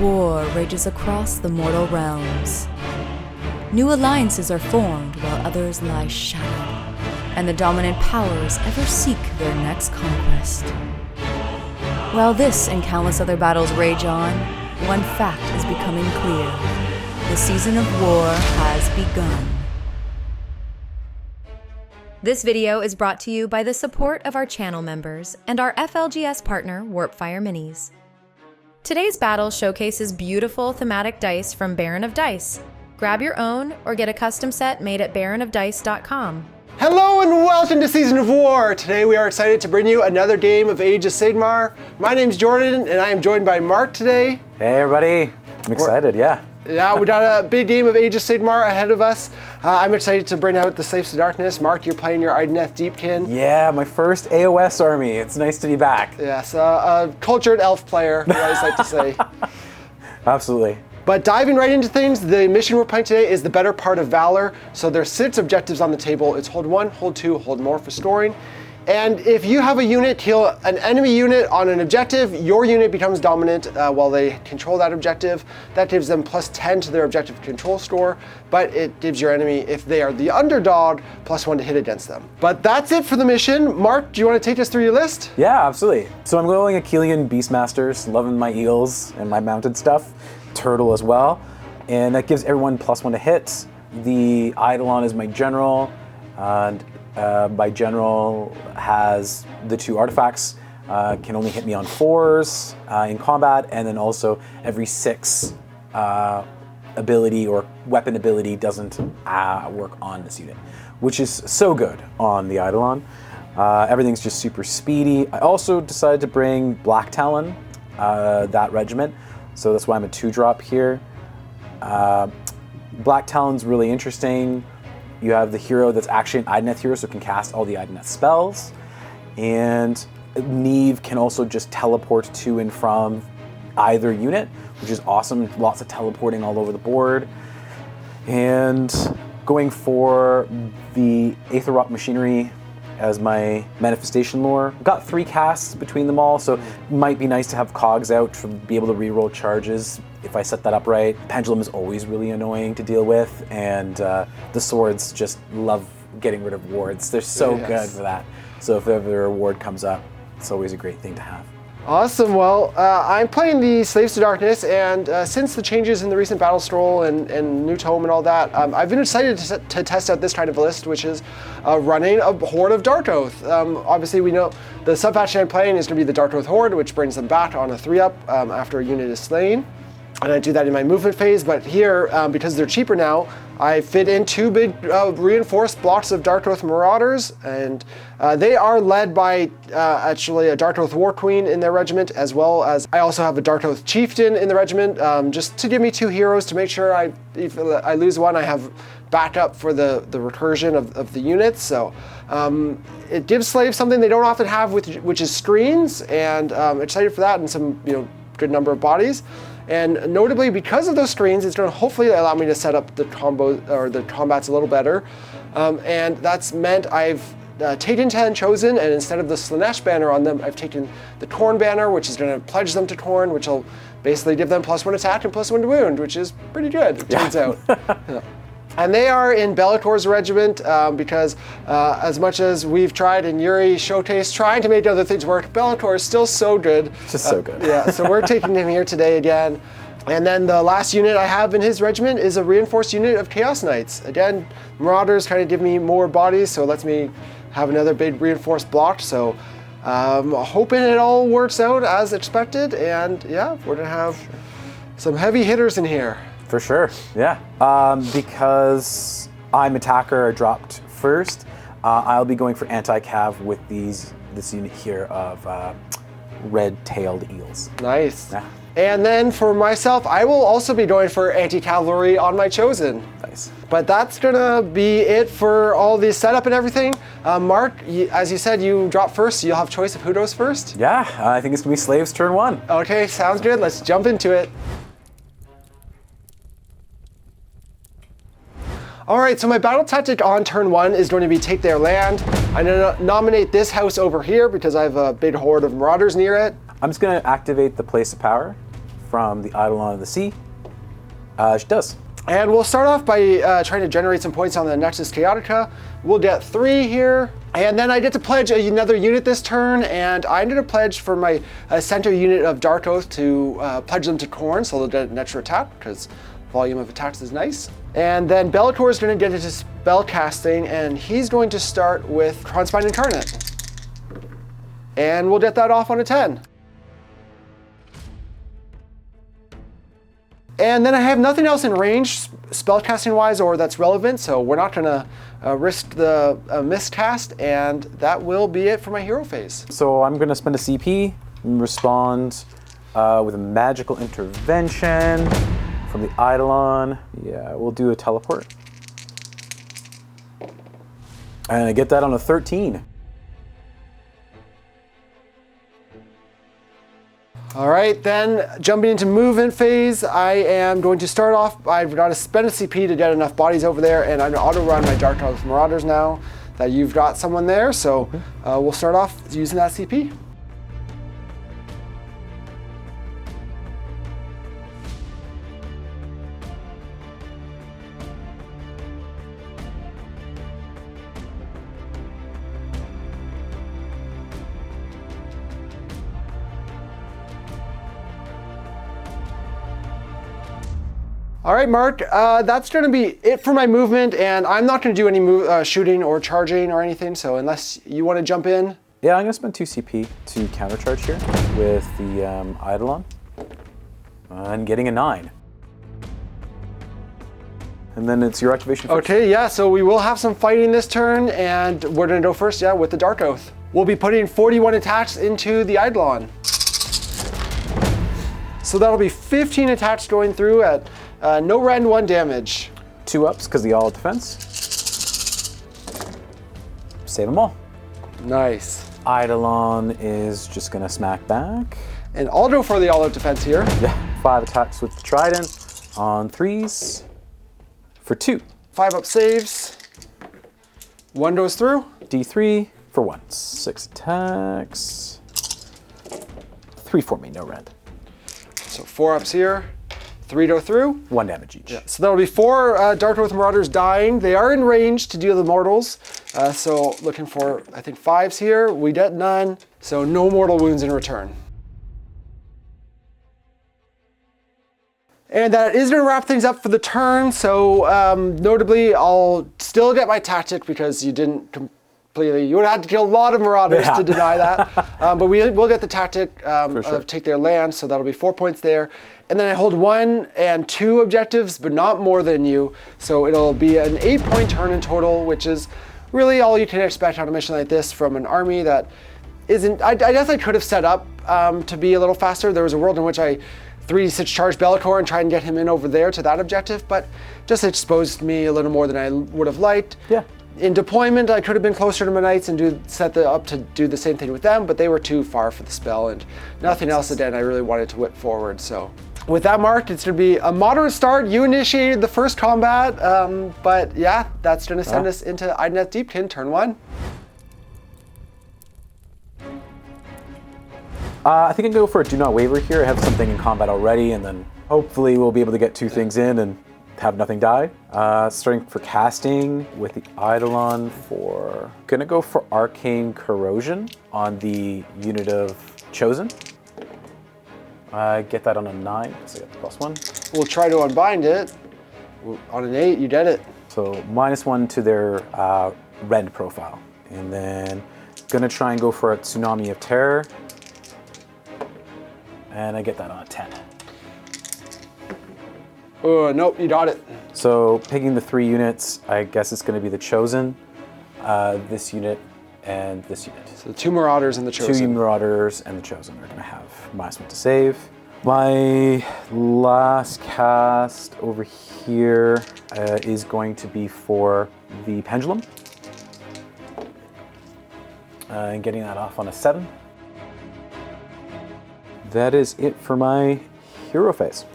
war rages across the mortal realms. New alliances are formed while others lie shattered, and the dominant powers ever seek their next conquest. While this and countless other battles rage on, one fact is becoming clear. The season of war has begun. This video is brought to you by the support of our channel members and our FLGS partner, Warpfire Minis. Today's battle showcases beautiful thematic dice from Baron of Dice. Grab your own or get a custom set made at baronofdice.com. Hello and welcome to Season of War! Today we are excited to bring you another game of Age of Sigmar. My name's Jordan and I am joined by Mark today. Hey everybody, I'm excited, yeah. Yeah, we got a big game of Age of Sigmar ahead of us. I'm excited to bring out the Slaves to Darkness. Mark, you're playing your Idoneth Deepkin. Yeah, my first AOS army. It's nice to be back. Yes, a cultured elf player, we always like to say. Absolutely. But diving right into things, the mission we're playing today is the Better Part of Valor. So there's 6 objectives on the table. It's hold 1, hold 2, hold more for storing. And if you have a unit kill an enemy unit on an objective, your unit becomes dominant while they control that objective. That gives them plus 10 to their objective control score, but it gives your enemy, if they are the underdog, plus 1 to hit against them. But that's it for the mission. Mark, do you want to take us through your list? Yeah, absolutely. So I'm going Achillean Beastmasters, loving my eagles and my mounted stuff, turtle as well, and that gives everyone plus 1 to hit. The Eidolon is my general, and my general has the 2 artifacts, can only hit me on 4s in combat, and then also every 6 ability or weapon ability doesn't work on this unit, which is so good on the Eidolon. Everything's just super speedy. I also decided to bring Black Talon, that regiment, so that's why I'm a 2-drop here. Black Talon's really interesting. You have the hero that's actually an Idoneth hero, so can cast all the Idoneth spells. And Neve can also just teleport to and from either unit, which is awesome. Lots of teleporting all over the board. And going for the Aether Rock Machinery as my manifestation lore. Got 3 casts between them all, so it might be nice to have cogs out to be able to reroll charges if I set that up right. Pendulum is always really annoying to deal with, and the swords just love getting rid of wards. They're so good for that. So if ever a ward comes up, it's always a great thing to have. Awesome. Well, I'm playing the Slaves to Darkness, and since the changes in the recent Battle Scroll and New Tome and all that, I've been excited to test out this kind of list, which is running a Horde of Dark Oath. Obviously, we know the sub-faction I'm playing is going to be the Dark Oath Horde, which brings them back on a 3-up after a unit is slain. And I do that in my movement phase, but here, because they're cheaper now, I fit in 2 big reinforced blocks of Dark Oath Marauders, and they are led by actually a Dark Oath War Queen in their regiment, as well as I also have a Dark Oath Chieftain in the regiment, just to give me 2 heroes to make sure if I lose one, I have backup for the recursion of the units. So it gives slaves something they don't often have, which is screens, and I'm excited for that and some good number of bodies. And notably, because of those screens, it's going to hopefully allow me to set up the combo or the combats a little better. And that's meant I've taken 10 chosen, and instead of the Slanesh banner on them, I've taken the Khorne banner, which is going to pledge them to Khorne, which will basically give them plus 1 attack and plus 1 to wound, which is pretty good, it turns out. Yeah. And they are in Bellator's regiment because as much as we've tried and Yuri showcased trying to make other things work, Bellator is still so good. Just so good. Yeah, so we're taking him here today again. And then the last unit I have in his regiment is a reinforced unit of Chaos Knights. Again, Marauders kind of give me more bodies, so it lets me have another big reinforced block. So hoping it all works out as expected. And yeah, we're going to have some heavy hitters in here. For sure, yeah. Because I'm attacker, I dropped first. I'll be going for anti-cav with this unit here of red-tailed eels. Nice. Yeah. And then for myself, I will also be going for anti-cavalry on my chosen. Nice. But that's gonna be it for all the setup and everything. Mark, as you said, you drop first, so you'll have choice of who goes first? Yeah, I think it's gonna be Slaves turn 1. Okay, sounds good. Let's jump into it. All right, so my battle tactic on turn 1 is going to be take their land. I'm going to nominate this house over here because I have a big horde of marauders near it. I'm just going to activate the Place of Power from the Eidolon of the Sea? She does. And we'll start off by trying to generate some points on the Nexus Chaotica. We'll get 3 here. And then I get to pledge another unit this turn, and I'm going to pledge for my center unit of Dark Oath to pledge them to Khorne, so they'll get an extra attack, because volume of attacks is nice. And then Bellator is going to get into spell casting, and he's going to start with Kronspine Incarnate. And we'll get that off on a 10. And then I have nothing else in range, spellcasting wise, or that's relevant, so we're not gonna risk the miscast, and that will be it for my hero phase. So I'm gonna spend a CP and respond with a magical intervention from the Eidolon. Yeah, we'll do a teleport. And I get that on a 13. All right, then jumping into movement phase, I am going to start off, I've got to spend a CP to get enough bodies over there, and I'm going to auto run my Dark Oath Marauders now that you've got someone there, so we'll start off using that CP. All right, Mark, that's going to be it for my movement, and I'm not going to do any shooting or charging or anything, so unless you want to jump in. Yeah, I'm going to spend 2 CP to countercharge here with the Eidolon, and getting a 9. And then it's your activation first. Okay, yeah, so we will have some fighting this turn, and we're going to go first, yeah, with the Dark Oath. We'll be putting 41 attacks into the Eidolon. So that'll be 15 attacks going through at no rend 1 damage. 2 ups because the all defense. Save them all. Nice. Eidolon is just gonna smack back. And I'll go for the all-out defense here. Yeah, 5 attacks with the trident on 3s for 2. 5 up saves. 1 goes through. D3 for 1. 6 attacks. 3 for me, no rend. So 4 ups here. 3 go through. 1 damage each. Yeah, so that'll be 4 Dark Oath Marauders dying. They are in range to deal the mortals. So looking for, I think, 5s here. We get none, so no mortal wounds in return. And that is going to wrap things up for the turn. So notably, I'll still get my tactic because you didn't completely, you would have had to kill a lot of Marauders to deny that. But we will get the tactic of take their land, so that'll be 4 points there. And then I hold 1 and 2 objectives, but not more than you. So it'll be an 8-point turn in total, which is really all you can expect on a mission like this from an army that isn't, I guess I could have set up to be a little faster. There was a world in which I 3d6 charge Bellator and try and get him in over there to that objective, but just exposed me a little more than I would have liked. Yeah. In deployment, I could have been closer to my knights and set up to do the same thing with them, but they were too far for the spell, and nothing else again I really wanted to whip forward. So with that marked, it's going to be a moderate start. You initiated the first combat, but yeah, that's going to send us into Idoneth Deepkin, turn 1. I think I can go for a do not waver here. I have something in combat already, and then hopefully we'll be able to get 2 things in and have nothing die. Starting for casting with the Eidolon for, gonna go for Arcane Corrosion on the unit of Chosen. I get that on a 9, because I got the +1. We'll try to unbind it. On an 8, you get it. So -1 to their rend profile. And then gonna try and go for a Tsunami of Terror. And I get that on a 10. Oh, nope, you got it. So picking the 3 units, I guess it's gonna be the Chosen, this unit, and this unit. So 2 Marauders and the Chosen. 2 Marauders and the Chosen are gonna have -1 to save. My last cast over here is going to be for the Pendulum. And getting that off on a 7. That is it for my hero phase.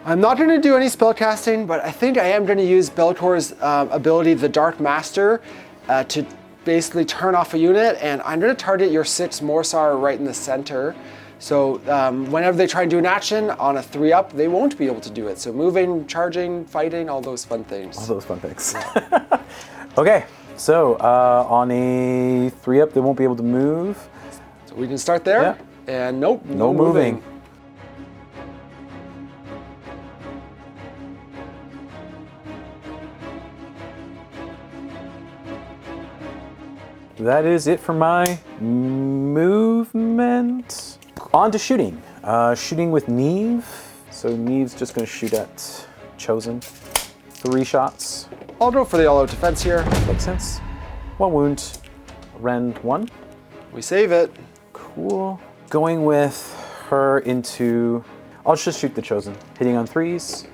I'm not going to do any spell casting, but I think I am going to use Bellator's ability, the Dark Master, to basically turn off a unit, and I'm going to target your 6 Morsar right in the center. So whenever they try and do an action on a 3-up, they won't be able to do it. So moving, charging, fighting, all those fun things. All those fun things. Okay, so on a 3-up, they won't be able to move. So we can start there. Yeah. And nope, No moving. That is it for my movement. On to shooting. Shooting with Neve. So Neve's just going to shoot at Chosen. 3 shots. I'll go for the all-out defense here. Makes sense. 1 wound. Rend 1. We save it. Cool. Going with her into... I'll just shoot the Chosen. Hitting on 3s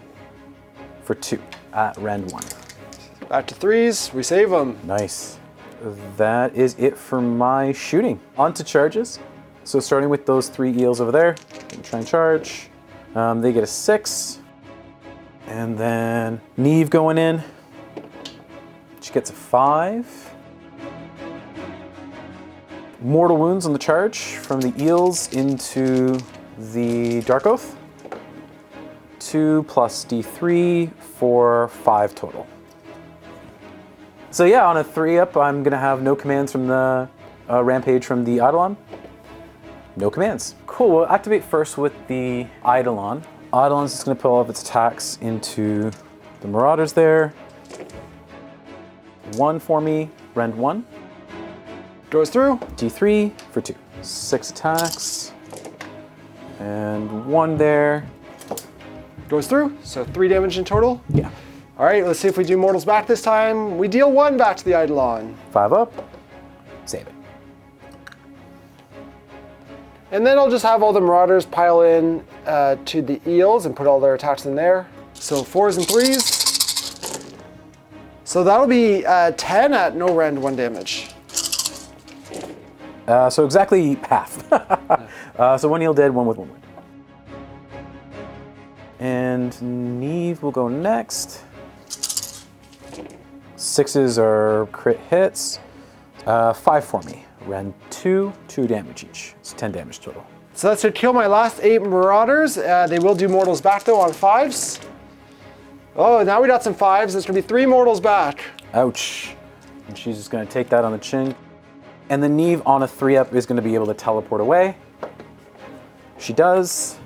for 2 at Rend 1. Back to 3s. We save them. Nice. That is it for my shooting. On to charges. So starting with those 3 eels over there. Try and charge. They get a 6. And then Neve going in. She gets a 5. Mortal wounds on the charge from the eels into the Dark Oath. 2 plus D3 for 5 total. So yeah, on a 3-up, I'm gonna have no commands from the Rampage from the Eidolon. No commands. Cool, we'll activate first with the Eidolon. Eidolon's just gonna put all of its attacks into the Marauders there. 1 for me, Rend 1. Goes through. D3 for 2. 6 attacks. And 1 there. Goes through. So 3 damage in total. Yeah. All right, let's see if we do mortals back this time. We deal 1 back to the Eidolon. 5 up. Save it. And then I'll just have all the Marauders pile in to the eels and put all their attacks in there. So 4s and 3s. So that'll be 10 at no rend 1 damage. So exactly half. So 1 eel dead, 1 with 1 wound. And Neve will go next. 6s are crit hits. 5 for me. Rend 2, 2 damage each. It's 10 damage total. So that's to kill my last 8 Marauders. They will do mortals back though on 5s. Oh, now we got some 5s. There's gonna be 3 mortals back. Ouch. And she's just gonna take that on the chin. And then Neve on a 3-up is gonna be able to teleport away. She does.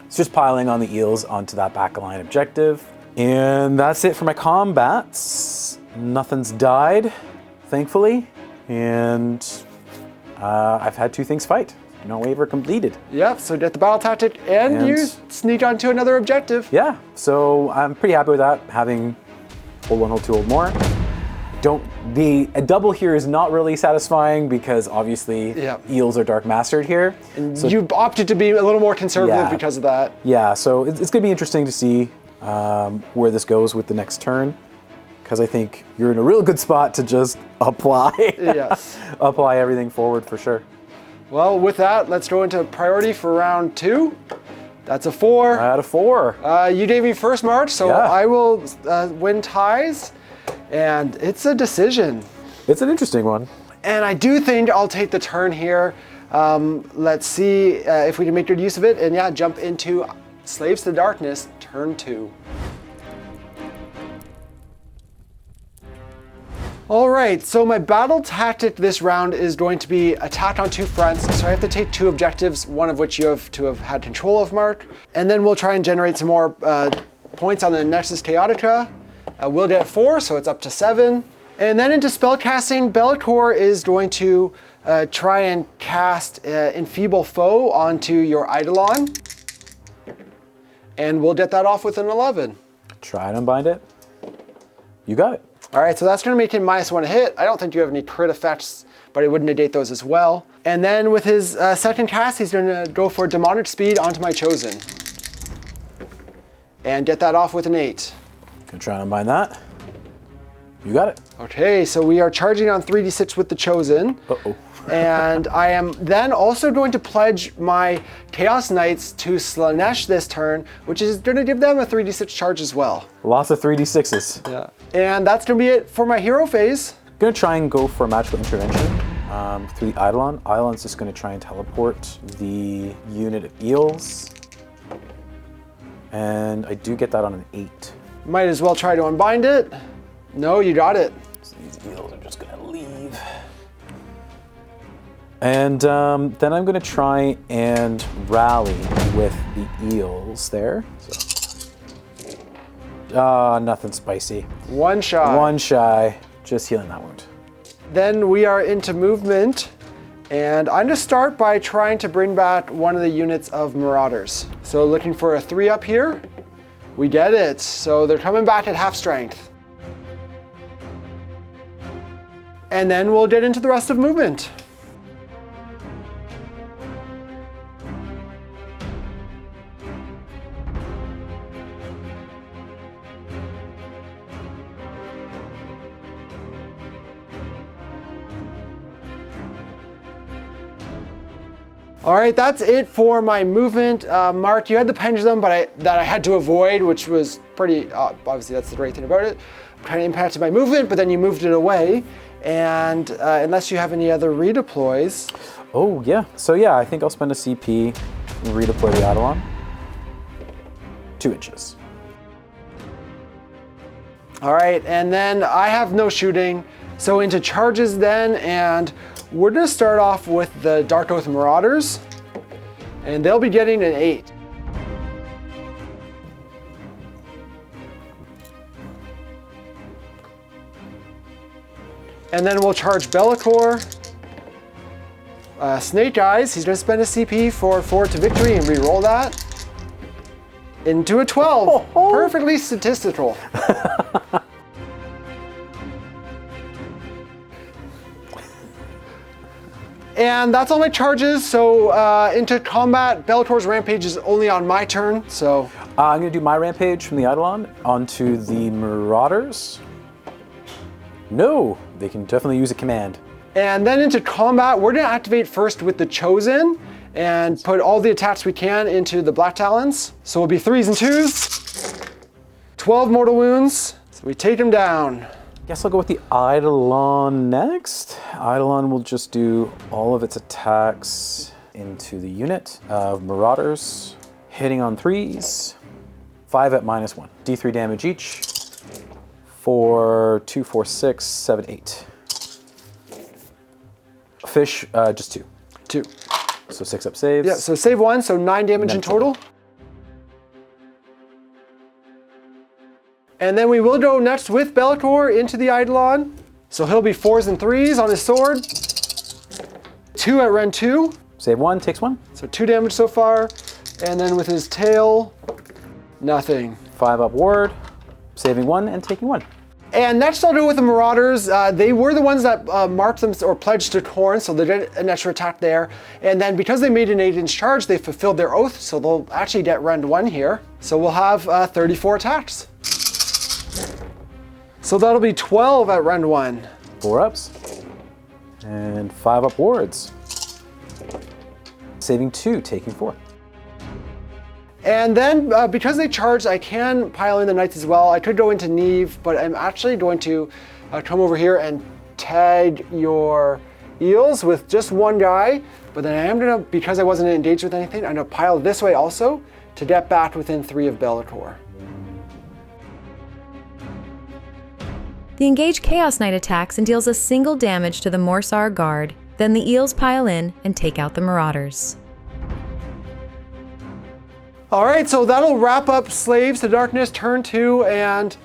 It's just piling on the eels onto that backline objective. And that's it for my combats. Nothing's died, thankfully. And I've had 2 things fight. No waiver completed. Yep, so get the battle tactic and you sneak onto another objective. Yeah, so I'm pretty happy with that, having hold 1, hold 2, hold more. A double here is not really satisfying because obviously eels are dark mastered here. And so you've opted to be a little more conservative because of that. Yeah, so it's going to be interesting to see where this goes with the next turn, because I think you're in a real good spot to just apply. Yes. Apply everything forward for sure. Well, with that, let's go into priority for round 2. That's a 4. I had a 4. You gave me first march, so I will win ties. And it's a decision. It's an interesting one. And I do think I'll take the turn here. Let's see if we can make good use of it. And yeah, jump into Slaves to the Darkness, turn 2. All right, so my battle tactic this round is going to be attack on 2 fronts. So I have to take 2 objectives, one of which you have to have had control of, Mark. And then we'll try and generate some more points on the Nexus Chaotica. We'll get 4, so it's up to 7. And then into spellcasting, Bellator is going to try and cast Enfeeble Foe onto your Eidolon. And we'll get that off with an 11. Try and unbind it. You got it. All right, so that's going to make him -1 to hit. I don't think you have any crit effects, but it would negate those as well. And then with his second cast, he's going to go for Demonic Speed onto my Chosen. And get that off with an 8. Gonna try and unbind that. You got it. Okay, so we are charging on 3d6 with the Chosen. Uh-oh. And I am then also going to pledge my Chaos Knights to Slanesh this turn, which is going to give them a 3d6 charge as well. Lots of 3d6s. Yeah. And that's going to be it for my hero phase. Gonna try and go for a magical intervention. through the Eidolon. Eidolon's just going to try and teleport the unit of eels. And I do get that on an 8. Might as well try to unbind it. No, you got it. So these eels are just going to leave. And then I'm going to try and rally with the eels there. So. Nothing spicy. One shy. One shy. Just healing that wound. Then we are into movement. And I'm going to start by trying to bring back one of the units of Marauders. So looking for a 3 up here. We get it. So they're coming back at half strength. And then we'll get into the rest of movement. All right, that's it for my movement. Mark, you had the pendulum, but that I had to avoid, which was pretty, obviously that's the great thing about it. Kind of impacted my movement, but then you moved it away. And unless you have any other redeploys. Oh, yeah. So yeah, I think I'll spend a CP and redeploy the Eidolon. 2 inches. All right, and then I have no shooting. So into charges then, and we're gonna start off with the Dark Oath Marauders, and they'll be getting an 8. And then we'll charge Be'lakor. Snake Eyes, he's gonna spend a CP for forward to victory and re-roll that. Into a 12, perfectly statistical. And that's all my charges, so into combat, Bellator's Rampage is only on my turn, so. I'm gonna do my Rampage from the Eidolon onto the Marauders. No, they can definitely use a command. And then into combat, we're gonna activate first with the Chosen and put all the attacks we can into the Black Talons. So it'll be 3s and 2s, 12 mortal wounds, so we take them down. Guess I'll go with the Eidolon next. Eidolon will just do all of its attacks into the unit of Marauders, hitting on 3s, 5 at -1. D3 damage each for 2, 4, 6, 7, 8. Fish, just 2. 2. So 6 up saves. Yeah, so save 1, so 9 damage in total. And then we will go next with Be'lakor into the Eidolon. So he'll be 4s and 3s on his sword. 2 at Ren 2. Save 1, takes 1. So 2 damage so far. And then with his tail, nothing. 5 up ward, saving 1 and taking 1. And next I'll do with the Marauders. They were the ones that marked them or pledged to Khorne, so they did an extra attack there. And then because they made an 8-inch charge, they fulfilled their oath, so they'll actually get Rend 1 here. So we'll have 34 attacks. So that'll be 12 at Rend 1. 4 ups. And 5 up wards. Saving 2, taking 4. And then because they charged, I can pile in the Knights as well. I could go into Neve, but I'm actually going to come over here and tag your Eels with just 1 guy. But then I am gonna, because I wasn't engaged with anything, I'm gonna pile this way also to get back within 3 of Be'lakor. The Engage Chaos Knight attacks and deals a single damage to the Morsar guard. Then the Eels pile in and take out the Marauders. All right, so that'll wrap up Slaves to Darkness turn 2, and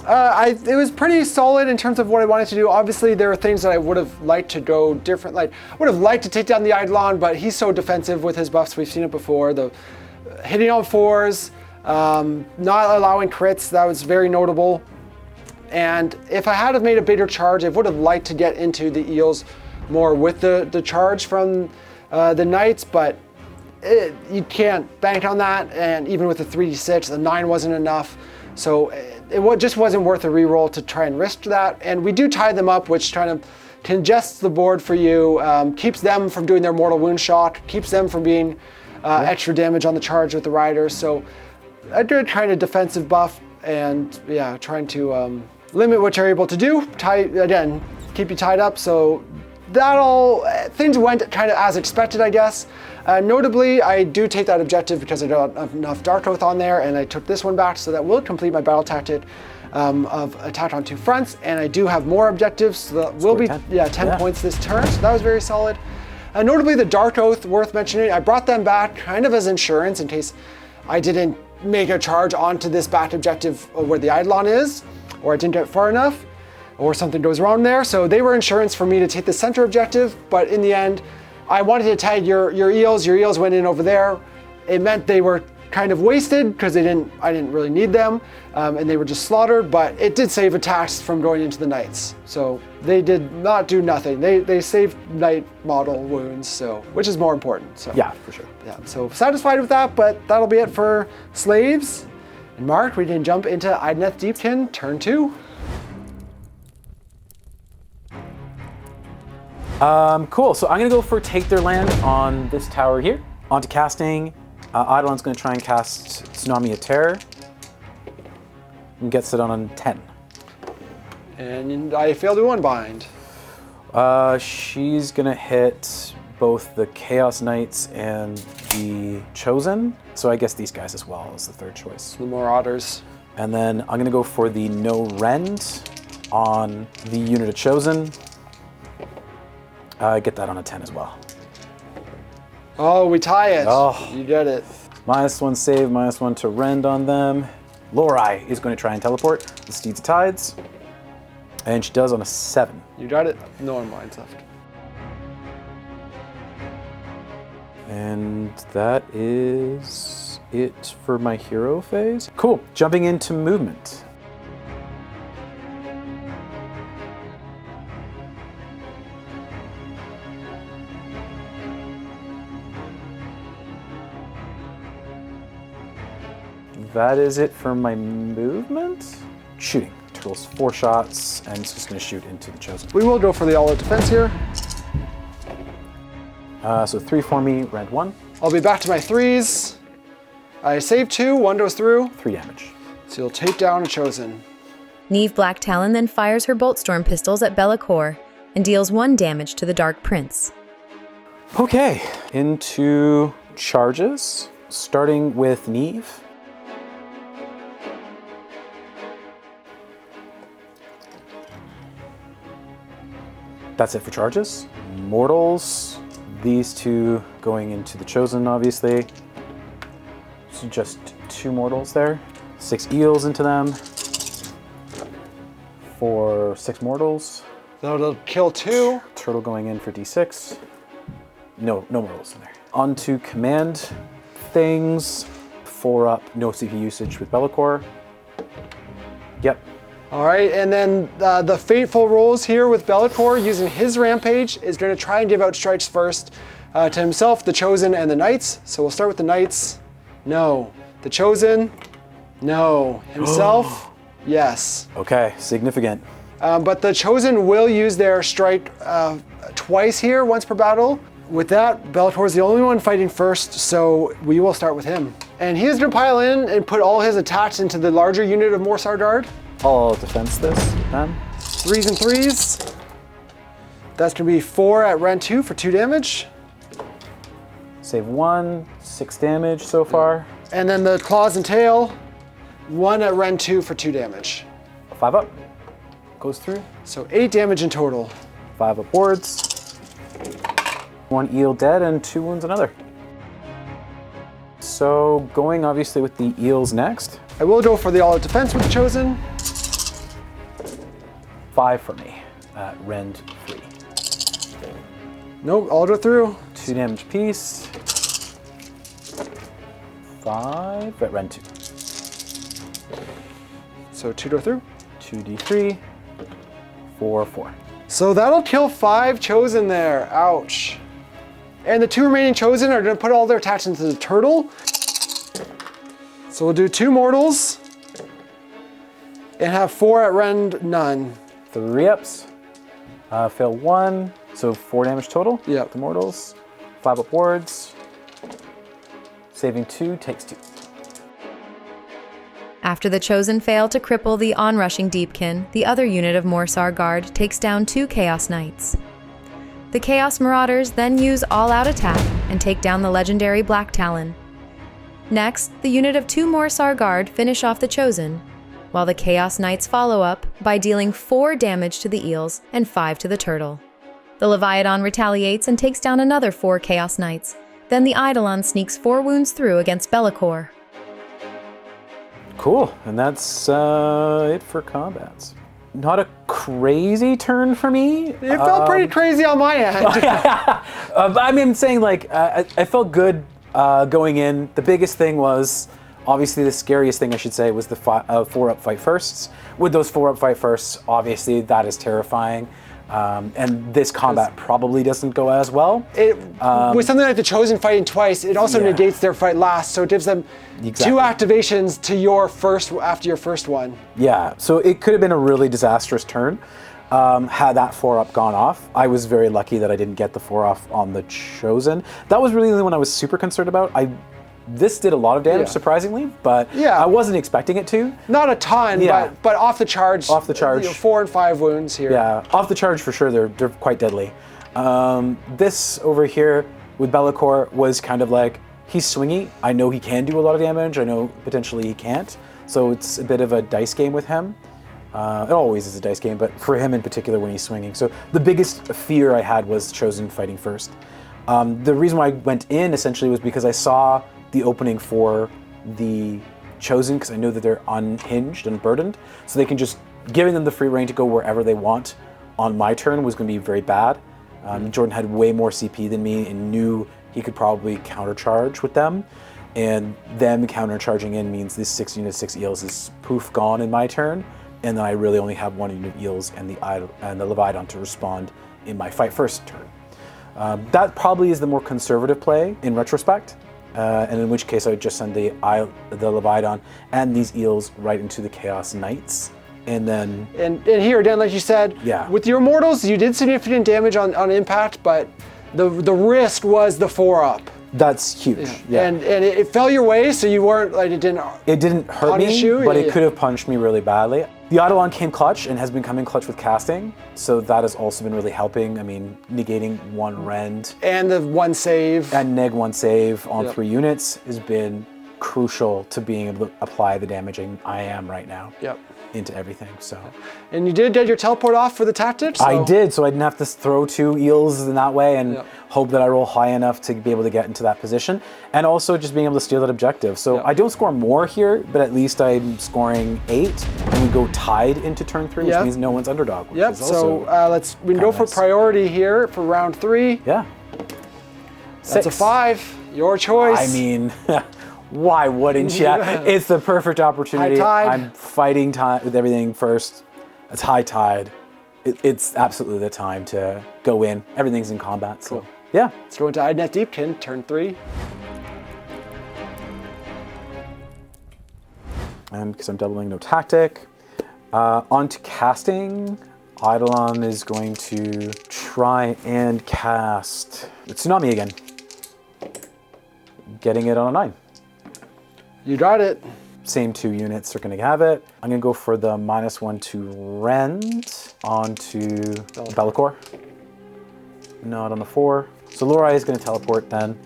it was pretty solid in terms of what I wanted to do. Obviously, there are things that I would have liked to go different. Like, I would have liked to take down the Eidolon, but he's so defensive with his buffs. We've seen it before. The hitting on 4s, not allowing crits, that was very notable. And if I had have made a bigger charge, I would have liked to get into the Eels more with the charge from the Knights, but you can't bank on that. And even with the 3d6, the 9 wasn't enough. So it just wasn't worth a reroll to try and risk that. And we do tie them up, which kind of congests the board for you, keeps them from doing their mortal wound shock, keeps them from being extra damage on the charge with the riders. So a good kind of defensive buff, and yeah, trying to limit what you're able to do. Again, keep you tied up, so that all, things went kind of as expected, I guess. Notably, I do take that objective because I don't have enough Dark Oath on there, and I took this one back, so that will complete my battle tactic of attack on 2 fronts, and I do have more objectives, so that will be 10 points this turn, so that was very solid. Notably, the Dark Oath, worth mentioning, I brought them back kind of as insurance in case I didn't make a charge onto this back objective where the Eidolon is, or I didn't get far enough, or something goes wrong there. So they were insurance for me to take the center objective, but in the end, I wanted to tag your eels. Your eels went in over there. It meant they were kind of wasted because I didn't really need them, and they were just slaughtered, but it did save attacks from going into the knights. So they did not do nothing. They saved knight model wounds, so which is more important. So Yeah, for sure. yeah, so satisfied with that, but that'll be it for slaves. And Mark, we can jump into Idoneth Deepkin, turn 2. Cool, so I'm gonna go for Take Their Land on this tower here. On to casting. Eidolon's gonna try and cast Tsunami of Terror. And gets it on 10. And I failed to unbind. She's gonna hit both the Chaos Knights and the Chosen. So I guess these guys as well is the third choice. The Marauders. And then I'm gonna go for the No Rend on the unit of Chosen. Get that on a 10 as well. Oh, we tie it. Oh. You get it. -1 save, -1 to rend on them. Lorei is going to try and teleport the Steeds of Tides. And she does on a 7. You got it. No unbinds left. And that is it for my hero phase. Cool. Jumping into movement. That is it for my movement. Shooting. Turtles 4 shots, and it's just going to shoot into the Chosen. We will go for the all-out defense here. So 3 for me, rend 1. I'll be back to my 3s. I save 2, 1 goes through. 3 damage. So you'll take down a Chosen. Neve Blacktalon then fires her Boltstorm pistols at Be'lakor and deals 1 damage to the Dark Prince. Okay, into charges, starting with Neve. That's it for charges. Mortals, these 2 going into the Chosen, obviously. So just 2 mortals there. 6 eels into them. For 6 mortals. That'll kill 2. Turtle going in for d6. No mortals in there. On to command things. 4 up, no CP usage with Be'lakor. Yep. All right, and then the fateful rolls here with Be'lakor using his rampage is going to try and give out strikes first to himself, the Chosen, and the Knights. So we'll start with the Knights. No. The Chosen. No. Himself. Yes. Okay, significant. But the Chosen will use their strike twice here, once per battle. With that, Be'lakor is the only one fighting first, so we will start with him. And he is going to pile in and put all his attacks into the larger unit of Morsar Guard. I'll defense this then. 3s and 3s. That's going to be 4 at rend 2 for 2 damage. Save 1, 6 damage so far. And then the claws and tail, 1 at rend 2 for 2 damage. 5 up, goes through. So 8 damage in total. 5 upwards. 1 eel dead and 2 wounds another. So going obviously with the eels next. I will go for the all-out defense with the Chosen. 5 for me at rend 3. Nope, I'll go through. 2 damage piece. 5 at rend 2. So 2 go through. 2d3. 4, 4. So that'll kill 5 Chosen there. Ouch. And the 2 remaining Chosen are going to put all their attacks into the turtle. So we'll do 2 mortals and have 4 at rend none. 3 ups. Fail 1, so 4 damage total. Yep. The mortals. 5 upwards. Saving 2 takes 2. After the Chosen fail to cripple the onrushing Deepkin, the other unit of Morsar Guard takes down 2 Chaos Knights. The Chaos Marauders then use all-out attack and take down the legendary Black Talon. Next, the unit of 2 Morsar Guard finish off the Chosen, while the Chaos Knights follow up by dealing 4 damage to the eels and 5 to the turtle. The Leviathan retaliates and takes down another 4 Chaos Knights. Then the Eidolon sneaks 4 wounds through against Be'lakor. Cool, and that's it for combats. Not a crazy turn for me. It felt pretty crazy on my end. I mean, I'm saying like I felt good going in. The biggest thing was, obviously the scariest thing I should say, was the 4-up fight firsts. With those 4-up fight firsts, obviously that is terrifying. And this combat probably doesn't go as well. With something like the Chosen fighting twice, it also negates their fight last, so it gives them 2 activations to your first after your first one. Yeah, so it could have been a really disastrous turn had that 4-up gone off. I was very lucky that I didn't get the 4-off on the Chosen. That was really the only one I was super concerned about. This did a lot of damage, surprisingly, but I wasn't expecting it to. Not a ton, but off the charge. Off the charge. 4 and 5 wounds here. Yeah, off the charge for sure, they're quite deadly. This over here with Be'lakor was kind of like, he's swingy. I know he can do a lot of damage. I know potentially he can't. So it's a bit of a dice game with him. It always is a dice game, but for him in particular when he's swinging. So the biggest fear I had was Chosen fighting first. The reason why I went in essentially was because I saw the opening for the Chosen, because I know that they're unhinged and burdened, so they can just, giving them the free reign to go wherever they want on my turn was going to be very bad. Jordan had way more CP than me and knew he could probably countercharge with them, and them countercharging in means this 6 unit 6 eels is poof gone in my turn, and then I really only have 1 unit of eels and the Leviathan to respond in my fight first turn. That probably is the more conservative play in retrospect. And in which case I would just send the Leviathan and these eels right into the Chaos Knights. And then... And here, Dan, like you said, with your mortals, you did significant damage on impact, but the risk was the 4-up. That's huge. Yeah. And it fell your way, so you weren't, like, it didn't hurt me, but it could have punched me really badly. The Eidolon came clutch and has been coming clutch with casting, so that has also been really helping. I mean, negating 1 rend. And the 1 save. And neg 1 save on 3 units has been crucial to being able to apply the damaging I am right now into everything. So. And you did get your teleport off for the tactics? So. I did, so I didn't have to throw 2 eels in that way and hope that I roll high enough to be able to get into that position. And also just being able to steal that objective. So I don't score more here, but at least I'm scoring 8. And we go tied into turn 3, which means no one's underdog. Which is also we can go for priority here for round 3. Yeah. 6. That's a 5. Your choice. I mean, why wouldn't you? It's the perfect opportunity. High tide. I'm fighting with everything first. It's high tide. It's absolutely the time to go in. Everything's in combat. So yeah. Let's go into Idoneth Deepkin, turn 3. And because I'm doubling no tactic. Onto casting. Eidolon is going to try and cast Tsunami again. Getting it on a 9. You got it. Same 2 units are going to have it. I'm going to go for the -1 to rend onto Be'lakor. Not on the 4. So Lorai is going to teleport then.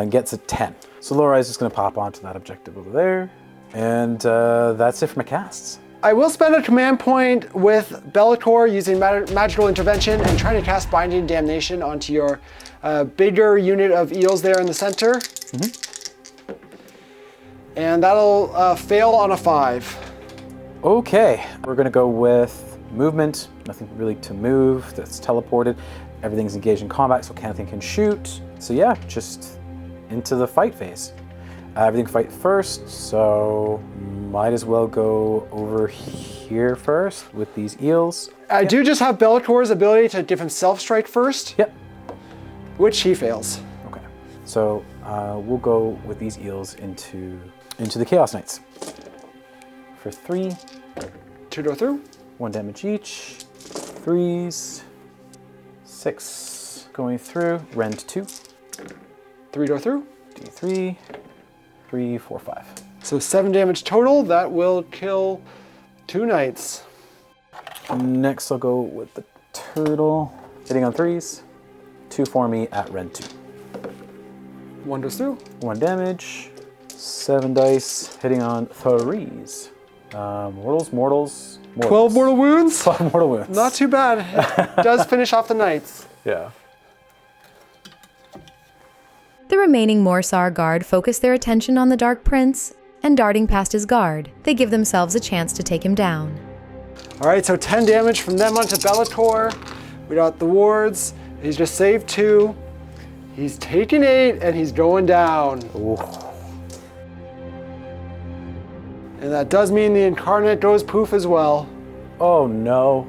Gets a 10. So Lorai is just going to pop onto that objective over there. And that's it for my casts. I will spend a command point with Be'lakor using magical intervention and trying to cast Binding Damnation onto your bigger unit of eels there in the center. Mm-hmm. And that'll fail on a 5. Okay, we're gonna go with movement. Nothing really to move, that's teleported. Everything's engaged in combat, so nothing can shoot. So yeah, just into the fight phase. Everything fight first, so might as well go over here first with these eels. I do just have Bellacor's ability to give himself strike first. Yep. Which he fails. Okay, so we'll go with these eels into the Chaos Knights. For 3. 2 go through. 1 damage each. 3s. 6 going through. Rend 2. 3 go through. D3. 3, 4, 5. So 7 damage total. That will kill 2 knights. Next I'll go with the turtle. hitting on 3s. 2 for me at Rend 2. 1 goes through. 1 damage. 7 dice, hitting on 3s. Mortals. 12 mortal wounds. 12 mortal wounds. Not too bad. It does finish off the knights. Yeah. The remaining Morsar guard focus their attention on the Dark Prince, and darting past his guard, they give themselves a chance to take him down. All right, so 10 damage from them onto Bellator. We got the wards. He's just saved 2. He's taking 8, and he's going down. Ooh. And that does mean the Incarnate goes poof as well. Oh no.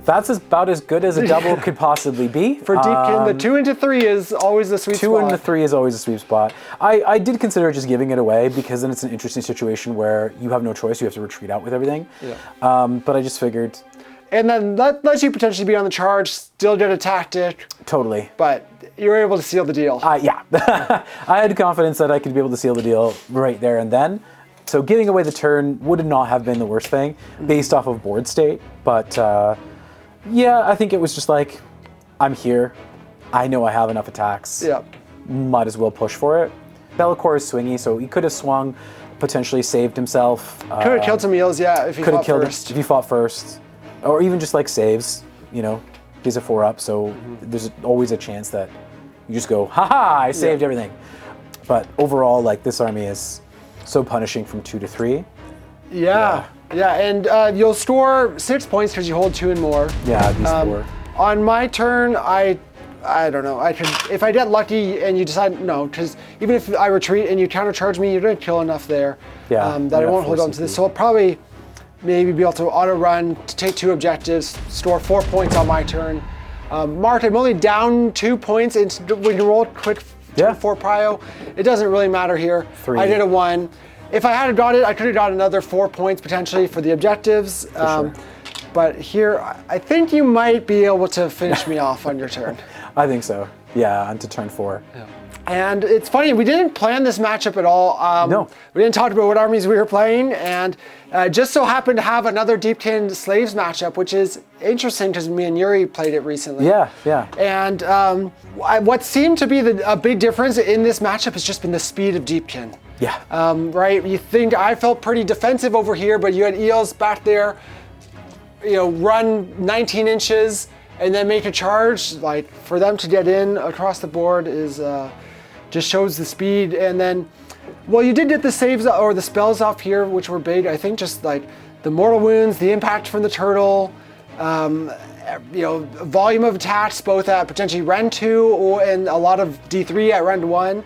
That's about as good as a double could possibly be. For Deepkin, the 2 into 3 is always the sweet spot. 2 into 3 is always a sweet spot. I did consider just giving it away because then it's an interesting situation where you have no choice. You have to retreat out with everything. Yeah. But I just figured. And then that lets you potentially be on the charge, still get a tactic. Totally. But you were able to seal the deal. Yeah. I had confidence that I could be able to seal the deal right there and then. So giving away the turn would not have been the worst thing based off of board state. But yeah, I think it was just like, I'm here. I know I have enough attacks. Yeah. Might as well push for it. Bellator is swingy, so he could have swung, potentially saved himself. Could have killed some eels, yeah, if he Could have fought killed first. if he fought first. Or even just like saves, you know. He's a 4-up, so there's always a chance that you just go, haha, I saved everything. But overall, like, this army is so punishing from 2 to 3. Yeah, and you'll store 6 points because you hold 2 and more. Yeah, these 4. On my turn, I don't know. I could, if I get lucky and you decide no, because even if I retreat and you countercharge me, you're going to kill enough there that I won't hold on to this. So I'll probably maybe be able to auto run to take 2 objectives, store 4 points on my turn. Mark, I'm only down 2 points. We can roll quick 4 prio. It doesn't really matter here. 3. I did a 1. If I had got it, I could have got another 4 points potentially for the objectives. Sure. But here, I think you might be able to finish me off on your turn. I think so. Yeah, onto turn 4. Yeah. And it's funny, we didn't plan this matchup at all. No. We didn't talk about what armies we were playing, and just so happened to have another Deepkin Slaves matchup, which is interesting because me and Yuri played it recently. Yeah. And what seemed to be a big difference in this matchup has just been the speed of Deepkin. Yeah. Right? You think I felt pretty defensive over here, but you had eels back there, run 19 inches and then make a charge. Like, for them to get in across the board is just shows the speed. And then, well, you did get the saves or the spells off here, which were big. I think just like the mortal wounds, the impact from the turtle, volume of attacks both at potentially Rend 2 and a lot of D3 at Rend 1.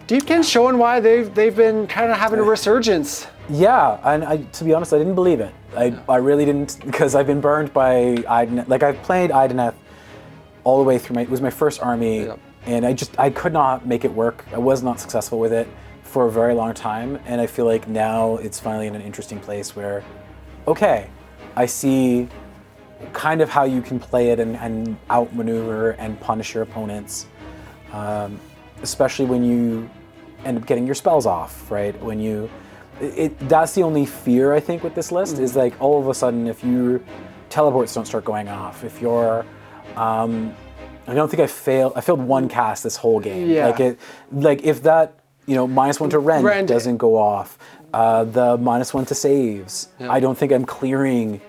Deepkin's showing why they've been kind of having a resurgence. Yeah, and to be honest, I didn't believe it. I really didn't, because I've been burned by Idoneth. Like, I've played Idoneth all the way through it was my first army, and I could not make it work. I was not successful with it for a very long time, and I feel like now it's finally in an interesting place where, okay, I see kind of how you can play it and outmaneuver and punish your opponents, especially when you end up getting your spells off, right? That's the only fear I think with this list is like all of a sudden if your teleports don't start going off, if you're, I don't think I failed 1 cast this whole game. Yeah. Like if that, -1 to Rend doesn't go off, the -1 to saves, I don't think I'm clearing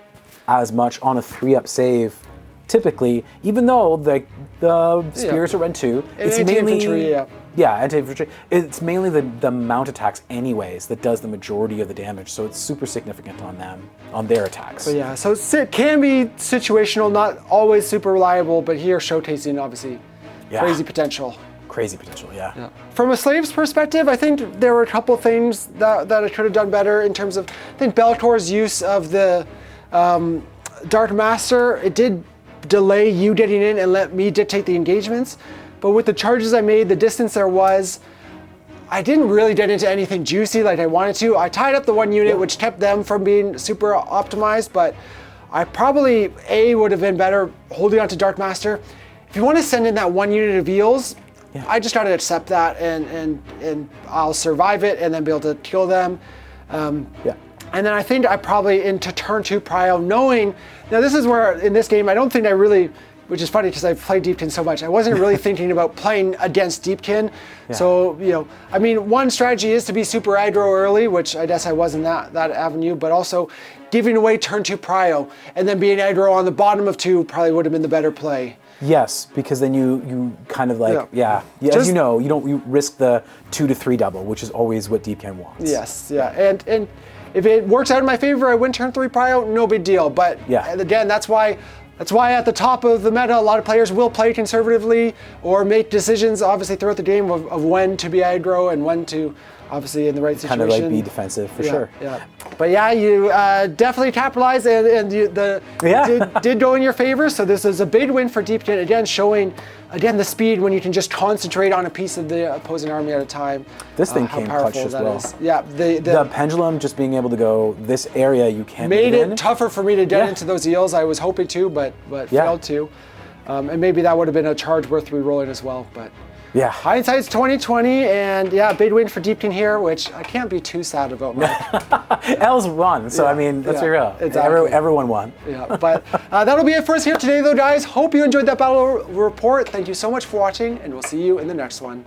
as much on a 3-up save typically, even though the spears are Rend 2. It's mainly infantry, anti-infantry. It's mainly the mount attacks anyways that does the majority of the damage, so it's super significant on them, on their attacks. But yeah, so it can be situational, not always super reliable, but here showcasing obviously crazy potential. Crazy potential, yeah. From a Slaves perspective, I think there were a couple things that I could have done better in terms of, I think Bellator's use of the Dark Master, it did delay you getting in and let me dictate the engagements. But with the charges I made, the distance there was, I didn't really get into anything juicy like I wanted to. I tied up the 1 unit, which kept them from being super optimized, but I probably, would have been better holding on to Dark Master. If you want to send in that 1 unit of eels, I just got to accept that and I'll survive it and then be able to kill them. And then I think I probably into turn 2 prio, knowing, now this is where in this game, I don't think which is funny because I've played Deepkin so much. I wasn't really thinking about playing against Deepkin. Yeah. So, I mean, one strategy is to be super aggro early, which I guess I was in that avenue, but also giving away turn 2 prio and then being aggro on the bottom of 2 probably would have been the better play. Yes, because then you kind of like, as you know, you risk the 2 to 3 double, which is always what Deepkin wants. Yes, yeah, and if it works out in my favor, I win turn 3 prio, no big deal. But again, that's why at the top of the meta, a lot of players will play conservatively or make decisions, obviously, throughout the game of when to be aggro and when to, obviously, in the right situation. Kind of like be defensive, for sure. Yeah. But yeah, you definitely capitalized and did go in your favor. So this is a big win for Deepkin, again, showing, the speed when you can just concentrate on a piece of the opposing army at a time. This thing came clutch as well. Is. Yeah, the pendulum just being able to go this area you can't made it tougher for me to get into those eels. I was hoping to, but failed to. And maybe that would have been a charge worth re-rolling as well. But yeah, hindsight's 2020, and big win for Deepkin here, which I can't be too sad about. L's won, so I mean, let's be real. Exactly. Everyone won. Yeah, but that'll be it for us here today, though, guys. Hope you enjoyed that battle report. Thank you so much for watching, and we'll see you in the next one.